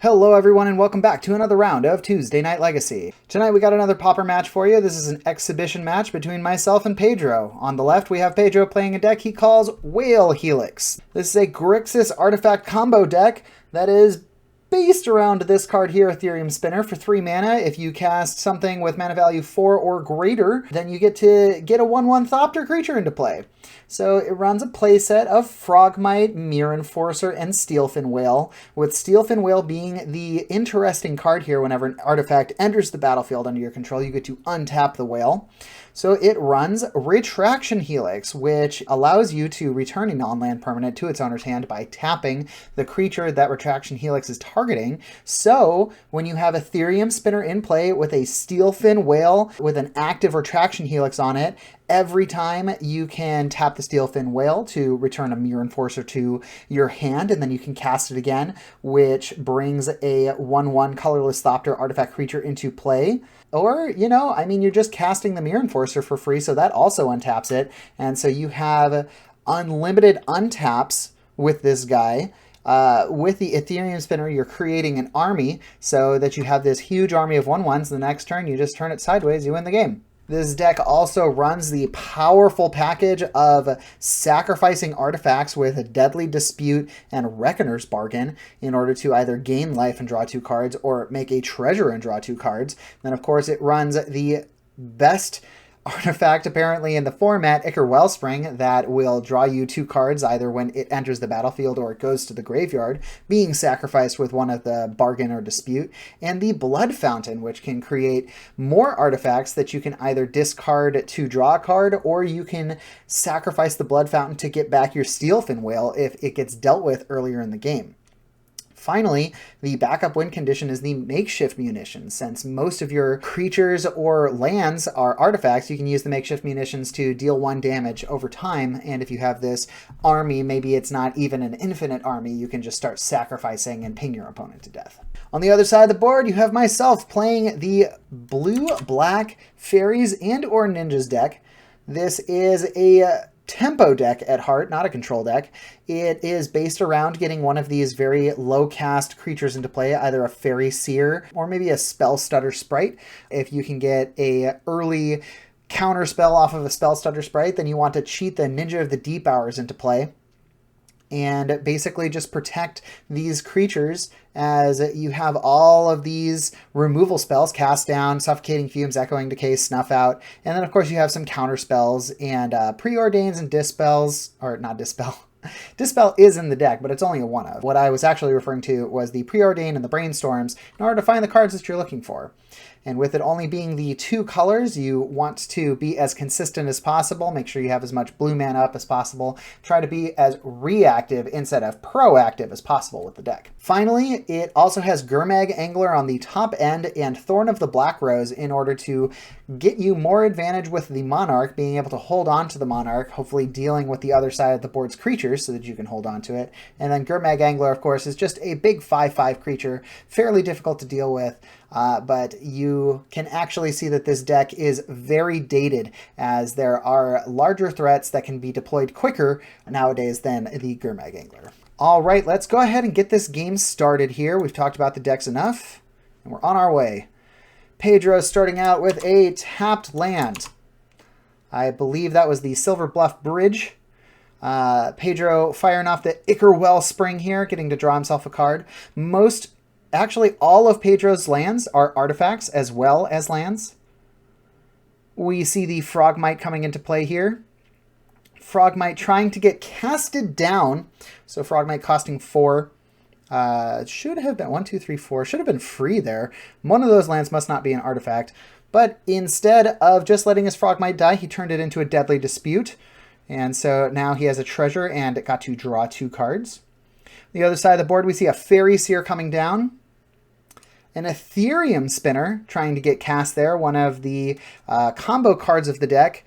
Hello everyone and welcome back to another round of Tuesday Night Legacy. Tonight we got another Pauper match for you. This is an exhibition match between myself and Pedro. On the left we have Pedro playing a deck he calls Whale Helix. This is a Grixis artifact combo deck that is based around this card here, Ethereum Spinner, for 3 mana. If you cast something with mana value 4 or greater, then you get to get a 1/1 Thopter creature into play. So it runs a playset of Frogmite, Mirror Enforcer, and Steelfin Whale, with Steelfin Whale being the interesting card here. Whenever an artifact enters the battlefield under your control, you get to untap the whale. So it runs Retraction Helix, which allows you to return a non-land permanent to its owner's hand by tapping the creature that Retraction Helix is targeting. So when you have Ethereum Spinner in play with a Steelfin Whale with an active Retraction Helix on it, every time you can tap the Steelfin Whale to return a Mirror Enforcer to your hand, and then you can cast it again, which brings a 1/1 colorless Thopter artifact creature into play. Or, you're just casting the Mirror Enforcer for free, so that also untaps it. And so you have unlimited untaps with this guy. With the Ethereum Spinner, you're creating an army so that you have this huge army of 1/1s. The next turn, you just turn it sideways, you win the game. This deck also runs the powerful package of sacrificing artifacts with a Deadly Dispute and Reckoner's Bargain in order to either gain life and draw 2 cards or make a treasure and draw 2 cards. Then, of course, it runs the best artifact apparently in the format, Ichor Wellspring, that will draw you 2 cards either when it enters the battlefield or it goes to the graveyard, being sacrificed with one of the Bargain or Dispute, and the Blood Fountain, which can create more artifacts that you can either discard to draw a card, or you can sacrifice the Blood Fountain to get back your Steelfin Whale if it gets dealt with earlier in the game. Finally, the backup win condition is the Makeshift Munitions. Since most of your creatures or lands are artifacts, you can use the Makeshift Munitions to deal 1 damage over time. And if you have this army, maybe it's not even an infinite army, you can just start sacrificing and ping your opponent to death. On the other side of the board, you have myself playing the Blue-Black Fairies and or Ninjas deck. This is a tempo deck at heart, not a control deck. It is based around getting one of these very low cast creatures into play, either a Fairy Seer or maybe a Spell Stutter Sprite. If you can get a early counter spell off of a Spell Stutter Sprite, then you want to cheat the Ninja of the Deep Hours into play and basically just protect these creatures as you have all of these removal spells: Cast Down, Suffocating Fumes, Echoing Decay, Snuff Out, and then of course you have some counter spells and Preordains and Dispels, or not Dispel. Dispel is in the deck, but it's only a 1/of. What I was actually referring to was the Preordain and the Brainstorms in order to find the cards that you're looking for. And with it only being the 2 colors, you want to be as consistent as possible. Make sure you have as much blue mana up as possible. Try to be as reactive instead of proactive as possible with the deck. Finally, it also has Gurmag Angler on the top end and Thorn of the Black Rose in order to get you more advantage with the Monarch, being able to hold on to the Monarch, hopefully dealing with the other side of the board's creatures so that you can hold on to it. And then Gurmag Angler, of course, is just a big 5/5 creature, fairly difficult to deal with. But you can actually see that this deck is very dated, as there are larger threats that can be deployed quicker nowadays than the Gurmag Angler. All right, let's go ahead and get this game started here. We've talked about the decks enough, and we're on our way. Pedro starting out with a tapped land. I believe that was the Silver Bluff Bridge. Pedro firing off the Ichor Wellspring here, getting to draw himself a card. Actually, all of Pedro's lands are artifacts as well as lands. We see the Frogmite coming into play here. Frogmite trying to get casted down. So Frogmite costing 4. Should have been 1, 2, 3, 4. Should have been free there. One of those lands must not be an artifact. But instead of just letting his Frogmite die, he turned it into a Deadly Dispute. And so now he has a treasure and got to draw 2 cards. The other side of the board, we see a Fairy Seer coming down. An Ethereum Spinner trying to get cast there, one of the combo cards of the deck.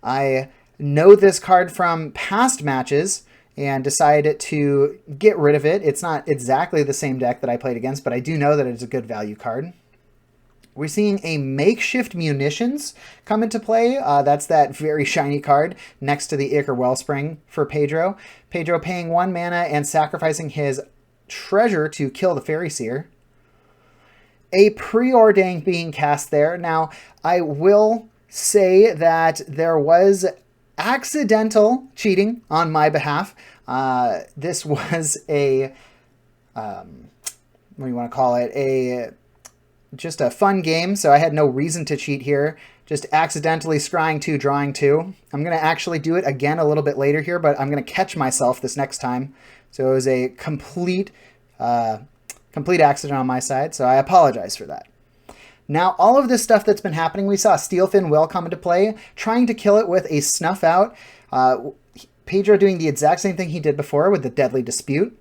I know this card from past matches and decided to get rid of it. It's not exactly the same deck that I played against, but I do know that it's a good value card. We're seeing a Makeshift Munitions come into play. That's that very shiny card next to the Ichor Wellspring for Pedro. Pedro paying 1 mana and sacrificing his treasure to kill the Fairy Seer. A Preordained being cast there. Now, I will say that there was accidental cheating on my behalf. This was a, what do you want to call it? Just a fun game, so I had no reason to cheat here. Just accidentally scrying 2, drawing 2. I'm going to actually do it again a little bit later here, but I'm going to catch myself this next time. So it was a complete accident on my side, so I apologize for that. Now, all of this stuff that's been happening, we saw Steelfin Whale come into play, trying to kill it with a Snuff Out. Pedro doing the exact same thing he did before with the Deadly Dispute.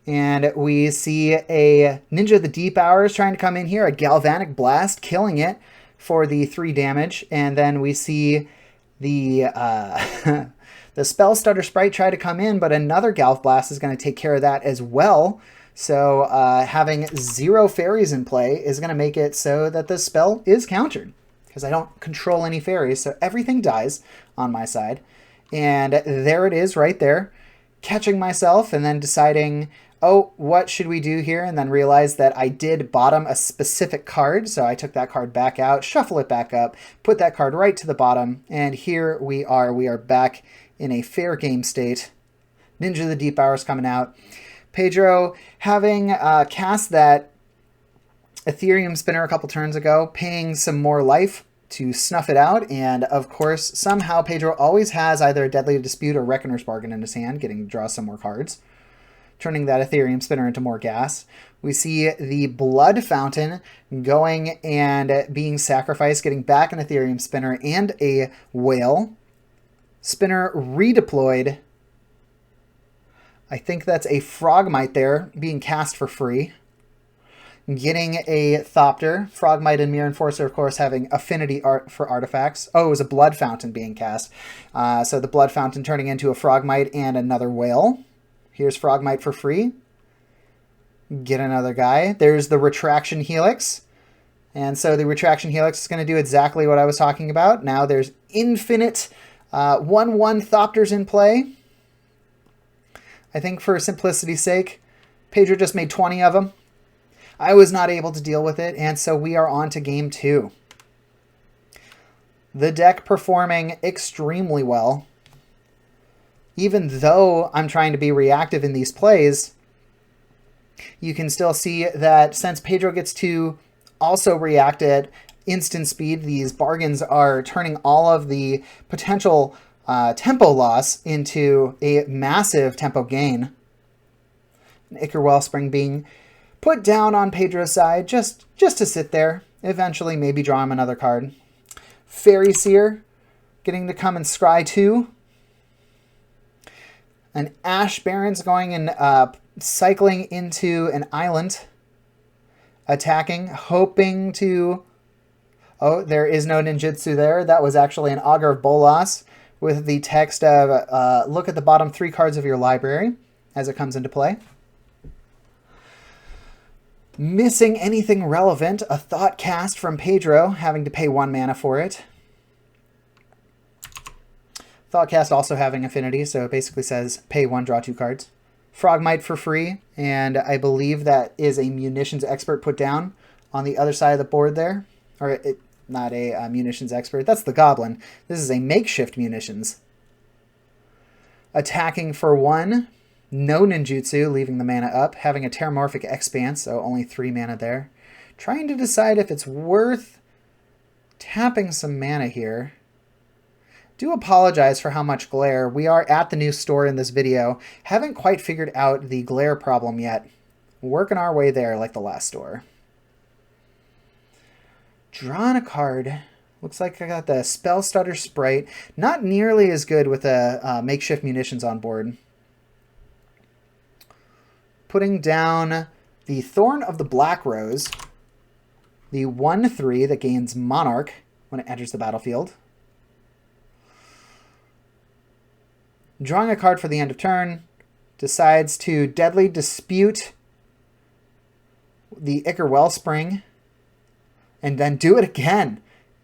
And we see a Ninja of the Deep Hours trying to come in here, a Galvanic Blast, killing it for the 3 damage. And then we see the the Spell Stutter Sprite try to come in, but another Galv Blast is going to take care of that as well. So having 0 fairies in play is going to make it so that the spell is countered, because I don't control any fairies, so everything dies on my side. And there it is right there, catching myself and then deciding, oh, what should we do here? And then realize that I did bottom a specific card. So I took that card back out, shuffle it back up, put that card right to the bottom. And here we are. We are back in a fair game state. Ninja of the Deep Hours coming out. Pedro having cast that Ethereum Spinner a couple turns ago, paying some more life to snuff it out. And of course, somehow Pedro always has either a Deadly Dispute or Reckoner's Bargain in his hand, getting to draw some more cards, turning that Ethereum Spinner into more gas. We see the Blood Fountain going and being sacrificed, getting back an Ethereum Spinner and a Whale. Spinner redeployed. I think that's a Frogmite there being cast for free. Getting a Thopter. Frogmite and Mirror Enforcer, of course, having affinity for artifacts. Oh, it was a Blood Fountain being cast. So the Blood Fountain turning into a Frogmite and another Whale. Here's Frogmite for free. Get another guy. There's the Retraction Helix. And so the Retraction Helix is going to do exactly what I was talking about. Now there's infinite 1/1 Thopters in play. I think for simplicity's sake, Pedro just made 20 of them. I was not able to deal with it, and so we are on to game 2. The deck performing extremely well. Even though I'm trying to be reactive in these plays, you can still see that since Pedro gets to also react at instant speed, these bargains are turning all of the potential tempo loss into a massive tempo gain. Ichor Wellspring being put down on Pedro's side just to sit there. Eventually maybe draw him another card. Fairy Seer getting to come and scry 2. An Ash Baron's going and cycling into an island. Attacking, hoping to... Oh, there is no ninjutsu there. That was actually an Augur of Bolas with the text of look at the bottom 3 cards of your library as it comes into play. Missing anything relevant, a Thought Cast from Pedro, having to pay 1 mana for it. Thought Cast also having affinity, so it basically says pay 1, draw 2 cards. Frogmite for free, and I believe that is a Munitions Expert put down on the other side of the board there. Or not a Munitions Expert, that's the Goblin. This is a Makeshift Munitions. Attacking for 1, no ninjutsu, leaving the mana up. Having a Terramorphic Expanse, so only 3 mana there. Trying to decide if it's worth tapping some mana here. Do apologize for how much glare. We are at the new store in this video. Haven't quite figured out the glare problem yet. Working our way there like the last store. Drawing a card. Looks like I got the Spell Stutter Sprite. Not nearly as good with the Makeshift Munitions on board. Putting down the Thorn of the Black Rose. The 1/3 that gains Monarch when it enters the battlefield. Drawing a card for the end of turn, decides to Deadly Dispute the Ichor Wellspring, and then do it again,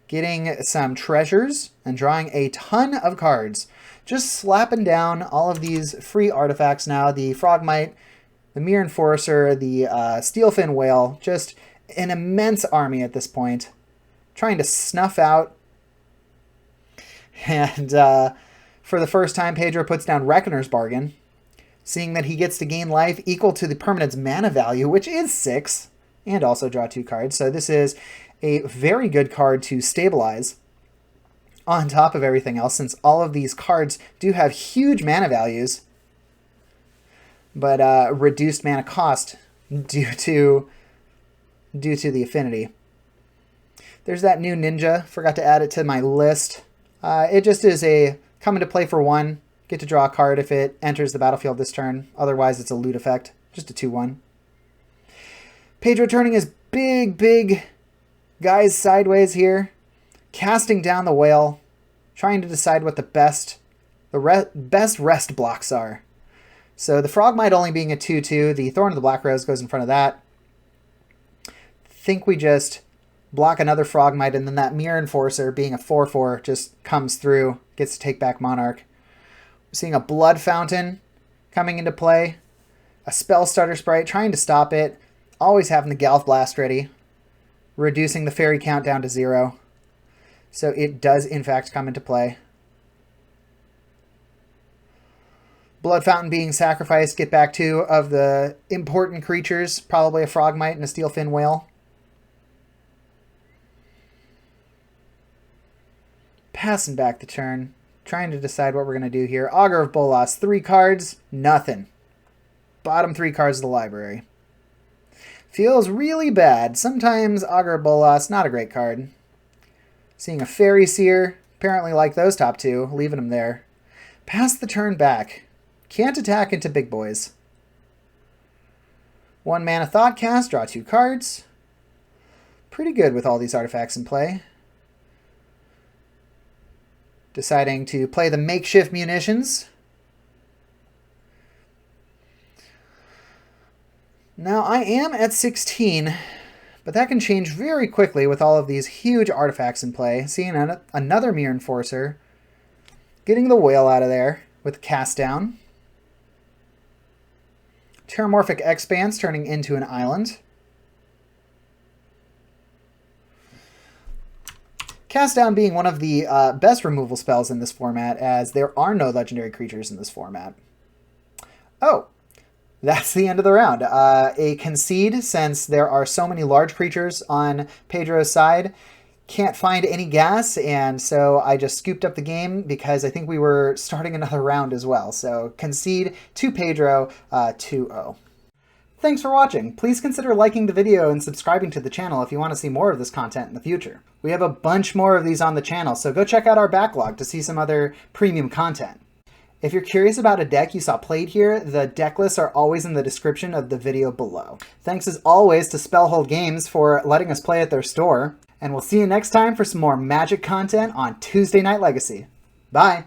getting some treasures and drawing a ton of cards. Just slapping down all of these free artifacts now. The Frogmite the Mere Enforcer, the Steelfin Whale, just an immense army at this point, trying to snuff out. And for the first time, Pedro puts down Reckoner's Bargain, seeing that he gets to gain life equal to the permanent's mana value, which is 6, and also draw 2 cards. So this is a very good card to stabilize on top of everything else, since all of these cards do have huge mana values, but reduced mana cost due to the affinity. There's that new ninja. Forgot to add it to my list. It just is a come into play for 1. Get to draw a card if it enters the battlefield this turn. Otherwise, it's a loot effect. Just a 2/1. Pedro turning his big guys sideways here. Casting down the whale. Trying to decide what the best rest blocks are. So the Frogmite only being a 2/2. The Thorn of the Black Rose goes in front of that. Think we just block another Frogmite, and then that Mere Enforcer being a 4/4 just comes through. Gets to take back Monarch. Seeing a Blood Fountain coming into play. A Spell Starter Sprite, trying to stop it. Always having the Galv Blast ready. Reducing the fairy count down to 0. So it does, in fact, come into play. Blood Fountain being sacrificed. Get back 2 of the important creatures. Probably a Frogmite and a Steelfin Whale. Passing back the turn. Trying to decide what we're going to do here. Augur of Bolas, 3 cards, nothing. Bottom 3 cards of the library. Feels really bad. Sometimes Augur of Bolas, not a great card. Seeing a Fairy Seer, apparently like those top 2, leaving them there. Pass the turn back. Can't attack into big boys. 1 mana Thoughtcast, draw 2 cards. Pretty good with all these artifacts in play. Deciding to play the Makeshift Munitions. Now I am at 16, but that can change very quickly with all of these huge artifacts in play. Seeing another Mere Enforcer. Getting the Whale out of there with Cast Down. Terramorphic Expanse turning into an island. Cast Down being one of the best removal spells in this format, as there are no legendary creatures in this format. Oh, that's the end of the round. A concede, since there are so many large creatures on Pedro's side. Can't find any gas, and so I just scooped up the game because I think we were starting another round as well. So concede to Pedro, 2-0. Thanks for watching. Please consider liking the video and subscribing to the channel if you want to see more of this content in the future. We have a bunch more of these on the channel, so go check out our backlog to see some other premium content. If you're curious about a deck you saw played here, the deck lists are always in the description of the video below. Thanks as always to Spellhold Games for letting us play at their store, and we'll see you next time for some more Magic content on Tuesday Night Legacy. Bye!